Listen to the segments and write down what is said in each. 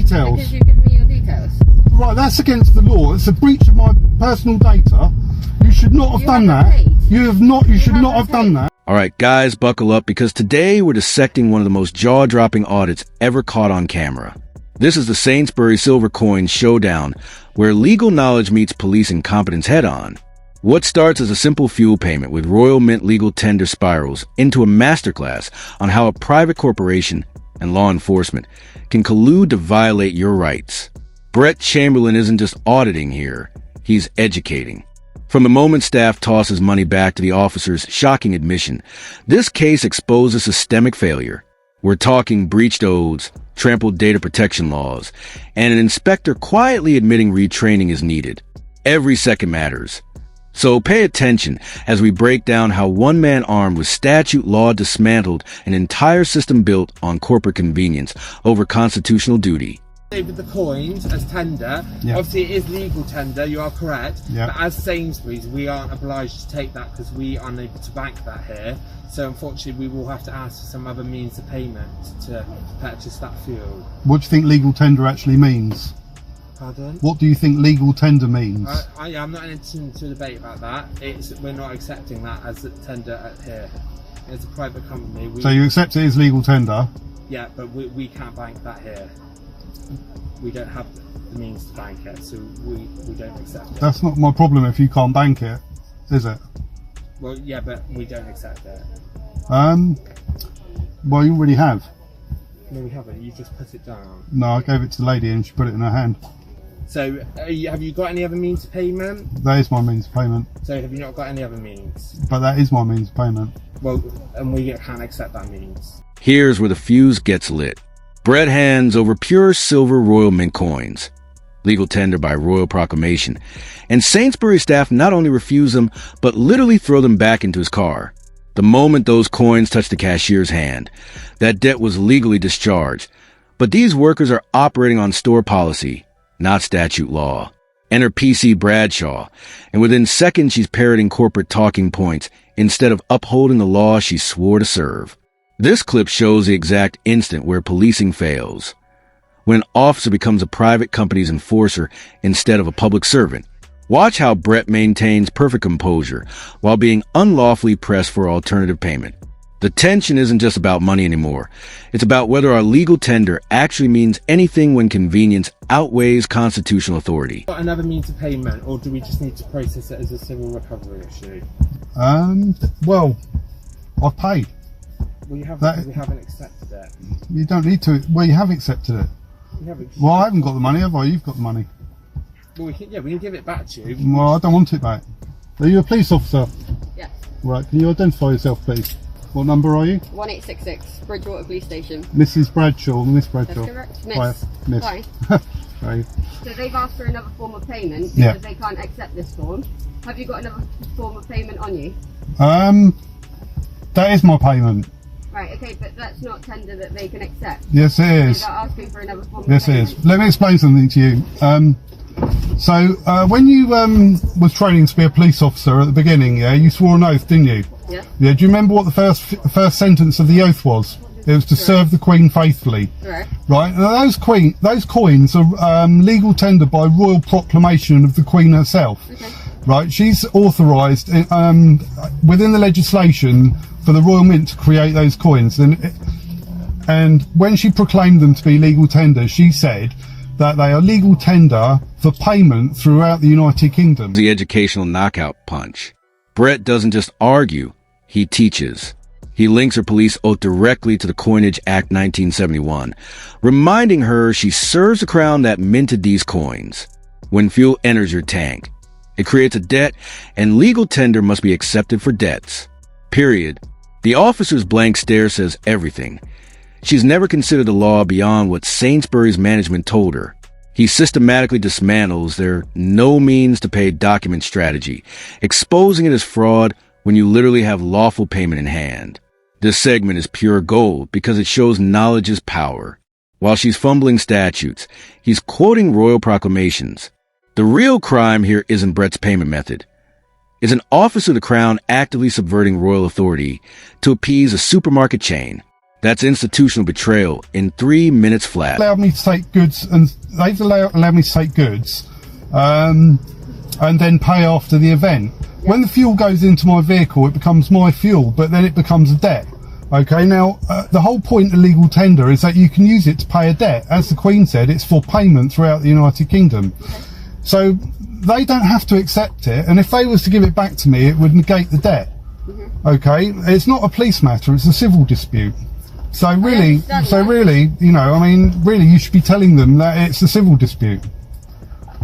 details. Because you've given me your details. Right, that's against the law. It's a breach of my personal data. You should not have done that. You have not. You should not have done that. All right, guys, buckle up because today we're dissecting one of the most jaw-dropping audits ever caught on camera. This is the Sainsbury Silver Coin Showdown, where legal knowledge meets police incompetence head-on. What starts as a simple fuel payment with Royal Mint legal tender spirals into a masterclass on how a private corporation and law enforcement can collude to violate your rights. Brett Chamberlain isn't just auditing here, he's educating. From the moment staff tosses money back to the officer's shocking admission, this case exposes systemic failure. We're talking breached oaths, trampled data protection laws, and an inspector quietly admitting retraining is needed. Every second matters. So pay attention as we break down how one man armed with statute law dismantled an entire system built on corporate convenience over constitutional duty. With the coins as tender, obviously it is legal tender, you are correct, but as Sainsbury's we aren't obliged to take that because we are unable to bank that here, so unfortunately we will have to ask for some other means of payment to purchase that fuel. What do you think legal tender actually means? Pardon? What do you think legal tender means? I'm not into a debate about that. We're not accepting that as a tender here. It's a private company. So you accept it as legal tender? Yeah, but we can't bank that here. We don't have the means to bank it, so we don't accept it. That's not my problem if you can't bank it, is it? Well, yeah, but we don't accept it. Well, you already have. No, we haven't. You just put it down. No, I gave it to the lady and she put it in her hand. So, have you got any other means of payment? That is my means of payment. So, have you not got any other means? But that is my means of payment. Well, and we can't accept that means. Here's where the fuse gets lit. Brett hands over pure silver Royal Mint coins, legal tender by royal proclamation, and Sainsbury staff not only refuse them, but literally throw them back into his car. The moment those coins touch the cashier's hand, that debt was legally discharged. But these workers are operating on store policy, not statute law. Enter PC Bradshaw, and within seconds she's parroting corporate talking points instead of upholding the law she swore to serve. This clip shows the exact instant where policing fails, when an officer becomes a private company's enforcer instead of a public servant. Watch how Brett maintains perfect composure while being unlawfully pressed for alternative payment. The tension isn't just about money anymore. It's about whether our legal tender actually means anything when convenience outweighs constitutional authority. Got another means of payment, or do we just need to process it as a civil recovery issue? Well, I've paid. Well, we haven't accepted it. You don't need to. Well, you have accepted it. Well, I haven't got the money, have I? You've got the money. Well, we can give it back to you. Well, I don't want it back. Are you a police officer? Yes. Right, can you identify yourself, please? What number are you? 1866, Bridgewater Police Station. Mrs. Bradshaw, Miss Bradshaw. That's correct. Miss. Hi, Miss. Hi. Right. So they've asked for another form of payment because they can't accept this form. Have you got another form of payment on you? That is my payment. Right, okay, but that's not tender that they can accept. Yes, it is. They're asking for another form of Yes, it payment. is. Let me explain something to you. When you was training to be a police officer at the beginning, you swore an oath, didn't you? Yeah. Yeah. Do you remember what the first sentence of the oath was? It was to serve the Queen faithfully. Correct. Right. Now those coins are legal tender by royal proclamation of the Queen herself. Okay. Right. She's authorised within the legislation for the Royal Mint to create those coins, and when she proclaimed them to be legal tender, she said that they are legal tender for payment throughout the United Kingdom. The educational knockout punch. Brett doesn't just argue, he teaches. He links her police oath directly to the Coinage Act 1971, reminding her she serves the crown that minted these coins. When fuel enters your tank, it creates a debt, and legal tender must be accepted for debts. Period. The officer's blank stare says everything. She's never considered the law beyond what Sainsbury's management told her. He systematically dismantles their no means to pay document strategy, exposing it as fraud when you literally have lawful payment in hand. This segment is pure gold because it shows knowledge is power. While she's fumbling statutes, he's quoting royal proclamations. The real crime here isn't Brett's payment method. It's an officer of the crown actively subverting royal authority to appease a supermarket chain. That's institutional betrayal in 3 minutes flat. Allowed me to take goods, and they've allowed me to take goods, and then pay after the event. When the fuel goes into my vehicle, it becomes my fuel, but then it becomes a debt. Okay, now the whole point of legal tender is that you can use it to pay a debt. As the Queen said, it's for payment throughout the United Kingdom. So they don't have to accept it, and if they was to give it back to me, it would negate the debt. Okay, it's not a police matter; it's a civil dispute. So really, you know, I mean, really, you should be telling them that it's a civil dispute.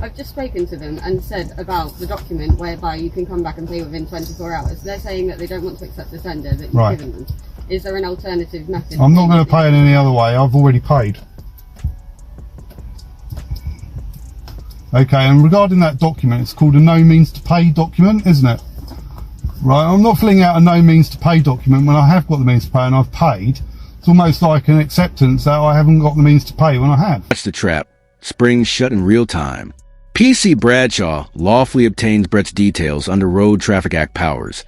I've just spoken to them and said about the document whereby you can come back and pay within 24 hours. They're saying that they don't want to accept the tender that you've given them. Is there an alternative method? I'm not going to pay in any other way. I've already paid. Okay, and regarding that document, it's called a no means to pay document, isn't it? Right, I'm not filling out a no means to pay document when I have got the means to pay and I've paid. It's almost like an acceptance that I haven't got the means to pay when I have. That's the trap. Springs shut in real time. PC Bradshaw lawfully obtains Brett's details under Road Traffic Act powers,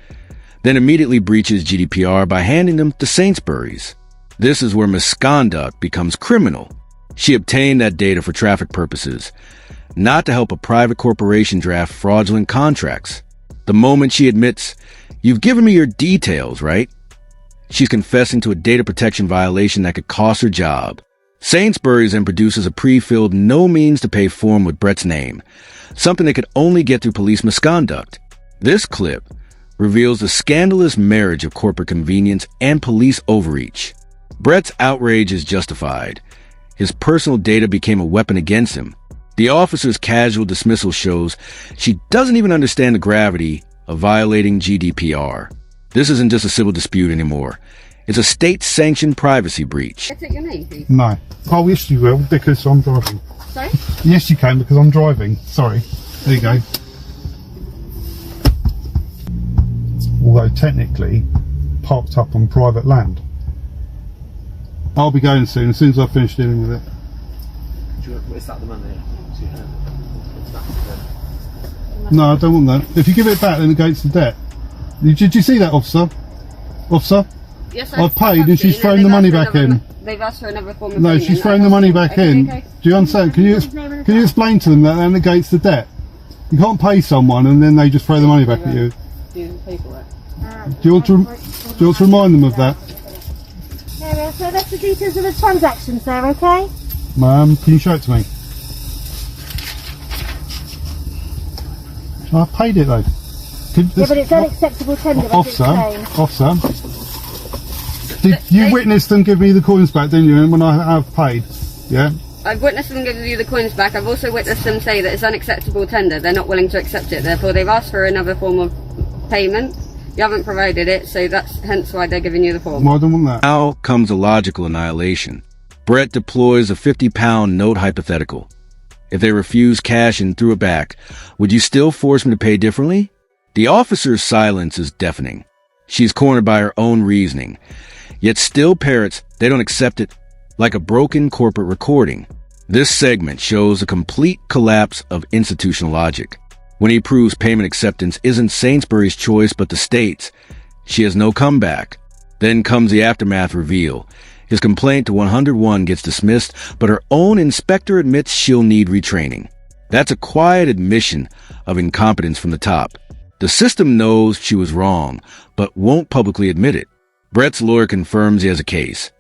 then immediately breaches GDPR by handing them to Sainsbury's. This is where misconduct becomes criminal. She obtained that data for traffic purposes, not to help a private corporation draft fraudulent contracts. The moment she admits, "You've given me your details, right?" she's confessing to a data protection violation that could cost her job. Sainsbury's then produces a pre-filled no means to pay form with Brett's name, something they could only get through police misconduct. This clip reveals the scandalous marriage of corporate convenience and police overreach. Brett's outrage is justified. His personal data became a weapon against him. The officer's casual dismissal shows she doesn't even understand the gravity of violating GDPR. This isn't just a civil dispute anymore. It's a state-sanctioned privacy breach. Can I take your name, please? No. Oh, yes you will, because I'm driving. Sorry? Yes you can, because I'm driving. Sorry. There you go. Although technically, parked up on private land. I'll be going soon, as soon as I've finished dealing with it. Is that the money? No, I don't want that. If you give it back, then it goes to debt. Did you see that, officer? Officer? Yes, I've paid and she's thrown the money back in. They've asked for another form of No, payment. she's thrown the money back in. Okay. Do you understand? Can you explain to them that that negates the debt? You can't pay someone and then they just throw the money back at you. Do the paperwork. Do you want to remind them of that? Yeah, so that's the details of the transaction, sir, okay? Ma'am, can you show it to me? I paid it though. Yeah, but it's unacceptable tender. Officer, you witnessed them give me the coins back, didn't you? And when I have paid, yeah? I've witnessed them give you the coins back. I've also witnessed them say that it's unacceptable tender. They're not willing to accept it. Therefore, they've asked for another form of payment. You haven't provided it, so that's hence why they're giving you the form. Well, I don't want that. Now comes a logical annihilation. Brett deploys a 50-pound note hypothetical. If they refuse cash and threw it back, would you still force me to pay differently? The officer's silence is deafening. She's cornered by her own reasoning, yet still parrots they don't accept it like a broken corporate recording. This segment shows a complete collapse of institutional logic. When he proves payment acceptance isn't Sainsbury's choice but the state's, she has no comeback. Then comes the aftermath reveal. His complaint to 101 gets dismissed, but her own inspector admits she'll need retraining. That's a quiet admission of incompetence from the top. The system knows she was wrong, but won't publicly admit it. Brett's lawyer confirms he has a case.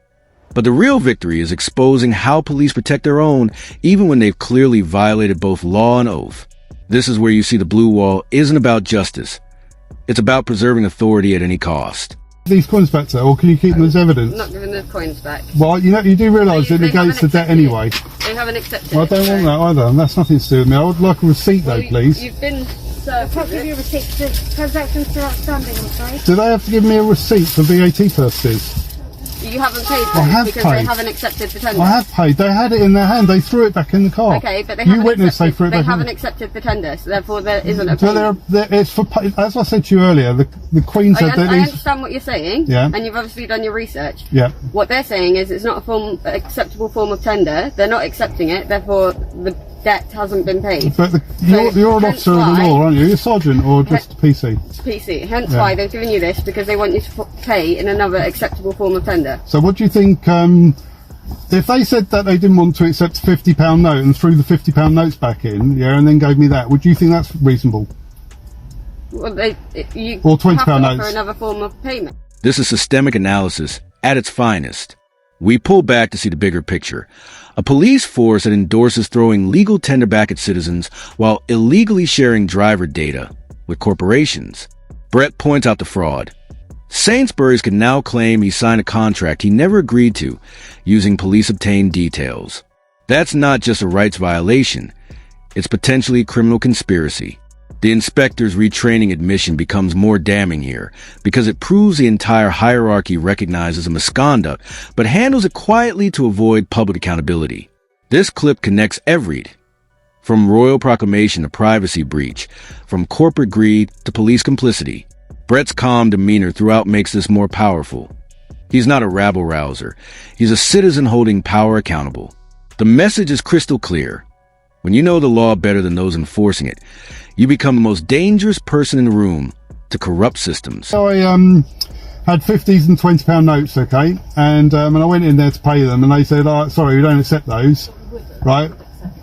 But the real victory is exposing how police protect their own, even when they've clearly violated both law and oath. This is where you see the blue wall isn't about justice. It's about preserving authority at any cost. These coins back to her, or can you keep them as evidence? I'm not giving the coins back. Well, you do realise it negates the debt anyway. They haven't accepted Well, I don't want that either, and that's nothing to do with me. I would like a receipt though, please. You've been I can't give you a receipt. The transaction's still outstanding, I'm sorry. Do they have to give me a receipt for VAT purposes? You haven't paid I have because paid. they haven't accepted the tender. I have paid. They had it in their hand. They threw it back in the car. Okay, but they you haven't witnessed accepted, they threw it they back haven't in. accepted the tender, so therefore there isn't a So payment. it's for, as I said to you earlier, the Queen said that I these. understand what you're saying, Yeah. and you've obviously done your research. Yeah. What they're saying is it's not a acceptable form of tender. They're not accepting it, therefore the debt hasn't been paid. But you're an officer of the law, aren't you? You're a sergeant or just a PC? PC. Hence why they've given you this, because they want you to pay in another acceptable form of tender. So what do you think, if they said that they didn't want to accept a £50 note and threw the £50 notes back in, and then gave me that, would you think that's reasonable? Well, you or £20 have to notes. offer another form of payment. This is systemic analysis at its finest. We pull back to see the bigger picture. A police force that endorses throwing legal tender back at citizens while illegally sharing driver data with corporations. Brett points out the fraud. Sainsbury's can now claim he signed a contract he never agreed to using police-obtained details. That's not just a rights violation. It's potentially a criminal conspiracy. The inspector's retraining admission becomes more damning here because it proves the entire hierarchy recognizes a misconduct but handles it quietly to avoid public accountability. This clip connects everything from royal proclamation to privacy breach, from corporate greed to police complicity. Brett's calm demeanor throughout makes this more powerful. He's not a rabble-rouser. He's a citizen holding power accountable. The message is crystal clear. When you know the law better than those enforcing it, you become the most dangerous person in the room to corrupt systems. So I had 50s and £20 notes, okay, and I went in there to pay them, and they said, "Oh, sorry, we don't accept those," right?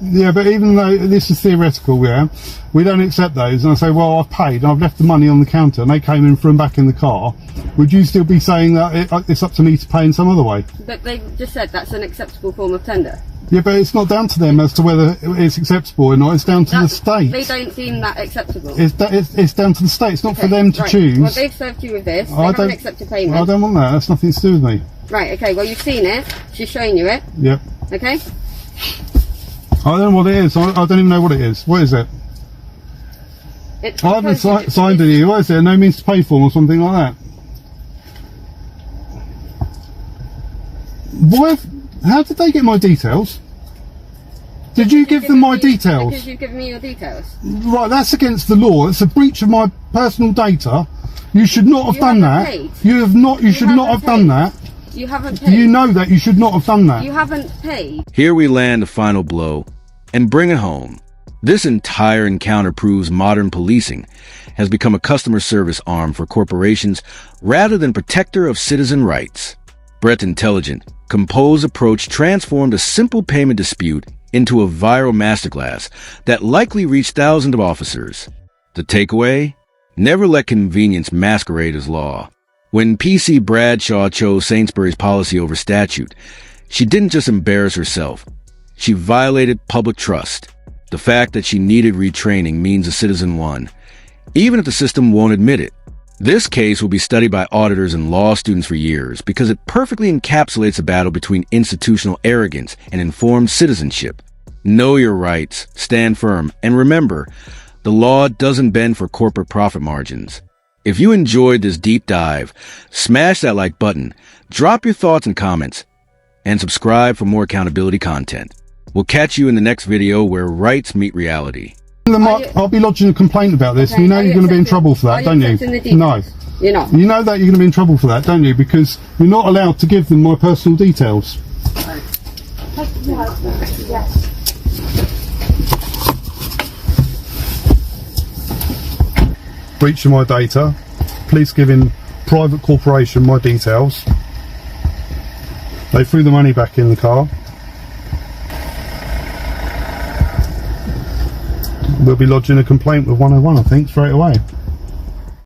Yeah, but even though this is theoretical, we don't accept those. And I say, well, I've paid, and I've left the money on the counter, and they came in, threw them back in the car. Would you still be saying that it's up to me to pay in some other way? But they just said that's an acceptable form of tender. Yeah, but it's not down to them as to whether it's acceptable or not. It's down to the state. They don't seem that acceptable. It's down to the state. It's not for them to choose. Well, they've served you with this. They haven't accepted payment. I don't want that. That's nothing to do with me. Right, okay. Well, you've seen it. She's showing you it. Yep. Okay? I don't know what it is. I don't even know what it is. What is it? I haven't signed any. What is it? No means to pay form or something like that? How did they get my details? Did you give them my details? Because you've given me your details. Right, that's against the law. It's a breach of my personal data. You should not have done that. Paid. You have not. You should not have done that. You haven't paid. You know that. You should not have done that. You haven't paid. Here we land the final blow and bring it home. This entire encounter proves modern policing has become a customer service arm for corporations rather than protector of citizen rights. Brett's intelligent, composed approach transformed a simple payment dispute into a viral masterclass that likely reached thousands of officers. The takeaway? Never let convenience masquerade as law. When PC Bradshaw chose Sainsbury's policy over statute, she didn't just embarrass herself. She violated public trust. The fact that she needed retraining means a citizen won, even if the system won't admit it. This case will be studied by auditors and law students for years because it perfectly encapsulates a battle between institutional arrogance and informed citizenship. Know your rights, stand firm, and remember, the law doesn't bend for corporate profit margins. If you enjoyed this deep dive, smash that like button, drop your thoughts and comments, and subscribe for more accountability content. We'll catch you in the next video where rights meet reality. I'll be lodging a complaint about this. Okay. You know you're going to be in trouble for that, don't you? No. You're not. You know that you're going to be in trouble for that, don't you? Because you're not allowed to give them my personal details. Yes. Breach of my data. Police giving private corporation my details. They threw the money back in the car. We'll be lodging a complaint with 101, I think, straight away.